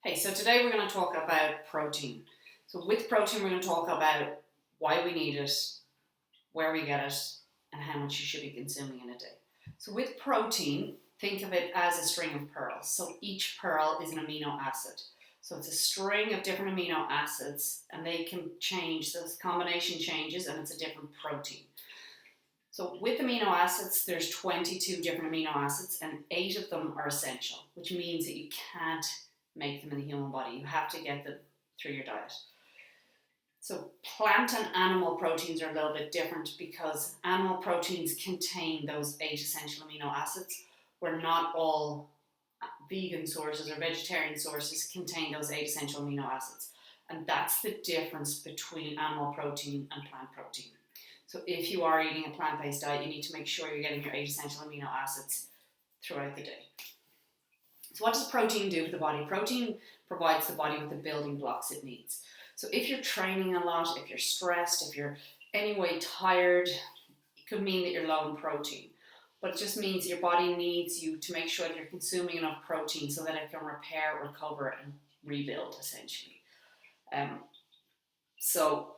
Okay, so today we're going to talk about protein. So with protein, we're going to talk about why we need it, where we get it, and how much you should be consuming in a day. So with protein, think of it as a string of pearls. So each pearl is an amino acid. So it's a string of different amino acids, and they can change. So this combination changes, and it's a different protein. So with amino acids, there's 22 different amino acids, and 8 of them are essential, which means that you can't make them in the human body. You have to get them through your diet. So plant and animal proteins are a little bit different because animal proteins contain those 8 essential amino acids, where not all vegan sources or vegetarian sources contain those 8 essential amino acids. And that's the difference between animal protein and plant protein. So if you are eating a plant-based diet, you need to make sure you're getting your 8 essential amino acids throughout the day. So what does protein do for the body? Protein provides the body with the building blocks it needs. So if you're training a lot, if you're stressed, if you're anyway tired, it could mean that you're low in protein. But it just means your body needs you to make sure that you're consuming enough protein so that it can repair, recover, and rebuild, essentially. So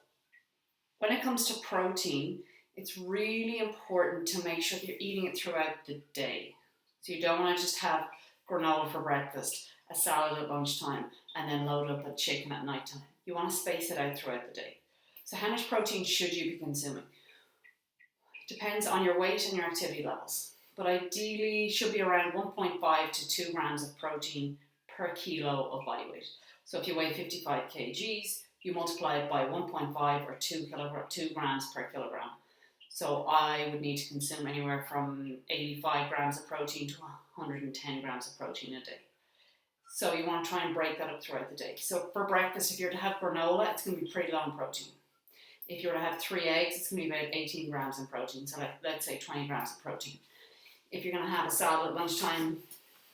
when it comes to protein, it's really important to make sure that you're eating it throughout the day. So you don't want to just have granola for breakfast, a salad at lunchtime, and then load up with chicken at night time. You want to space it out throughout the day. So how much protein should you be consuming? It depends on your weight and your activity levels, but ideally should be around 1.5 to 2 grams of protein per kilo of body weight. So if you weigh 55 kgs, you multiply it by 1.5 or 2 grams per kilogram. So I would need to consume anywhere from 85 grams of protein to 110 grams of protein a day. So you want to try and break that up throughout the day. So for breakfast, if you're to have granola, it's going to be pretty low in protein. If you're to have 3 eggs, it's going to be about 18 grams in protein. So let's say 20 grams of protein. If you're going to have a salad at lunchtime,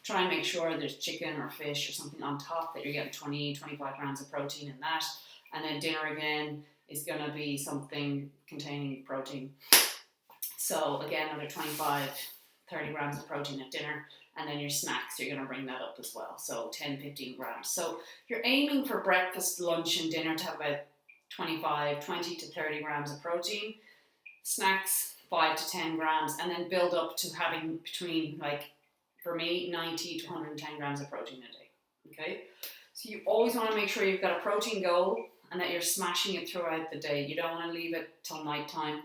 try and make sure there's chicken or fish or something on top, that you're getting 25 grams of protein in that. And then dinner again is going to be something containing protein. So again, another 30 grams of protein at dinner. And then your snacks, you're going to bring that up as well. So 15 grams. So you're aiming for breakfast, lunch, and dinner to have about 20 to 30 grams of protein. Snacks, 5 to 10 grams. And then build up to having between, for me, 90 to 110 grams of protein a day. Okay? So you always want to make sure you've got a protein goal and that you're smashing it throughout the day. You don't want to leave it till nighttime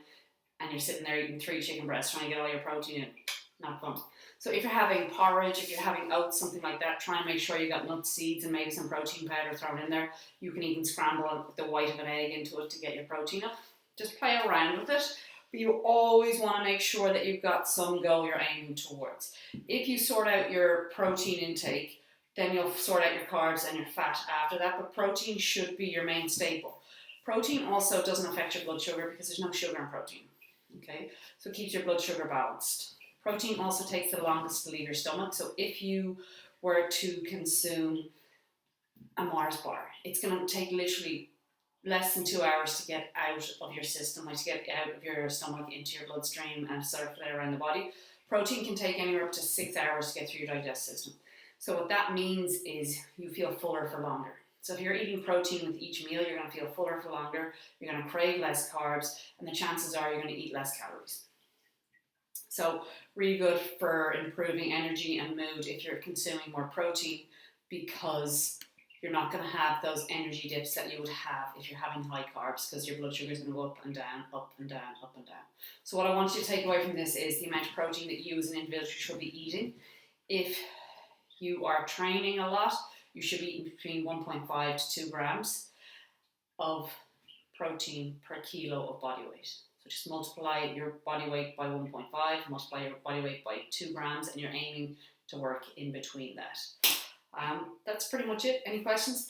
and you're sitting there eating 3 chicken breasts trying to get all your protein in. Not fun. So if you're having porridge, if you're having oats, something like that, try and make sure you've got nuts, seeds, and maybe some protein powder thrown in there. You can even scramble the white of an egg into it to get your protein up. Just play around with it. But you always want to make sure that you've got some goal you're aiming towards. If you sort out your protein intake, then you'll sort out your carbs and your fat after that. But protein should be your main staple. Protein also doesn't affect your blood sugar because there's no sugar in protein. Okay, so it keeps your blood sugar balanced. Protein also takes the longest to leave your stomach. So if you were to consume a Mars bar, it's going to take literally less than 2 hours to get out of your system, to get out of your stomach into your bloodstream and circulate around the body. Protein can take anywhere up to 6 hours to get through your digestive system. So what that means is you feel fuller for longer. So if you're eating protein with each meal, you're going to feel fuller for longer, you're going to crave less carbs, and the chances are you're going to eat less calories. So really good for improving energy and mood if you're consuming more protein, because you're not going to have those energy dips that you would have if you're having high carbs, because your blood sugar is going to go up and down, up and down, up and down. So what I want you to take away from this is the amount of protein that you as an individual should be eating. If you are training a lot, you should be eating between 1.5 to 2 grams of protein per kilo of body weight. So just multiply your body weight by 1.5, multiply your body weight by 2 grams, and you're aiming to work in between that. That's pretty much it. Any questions?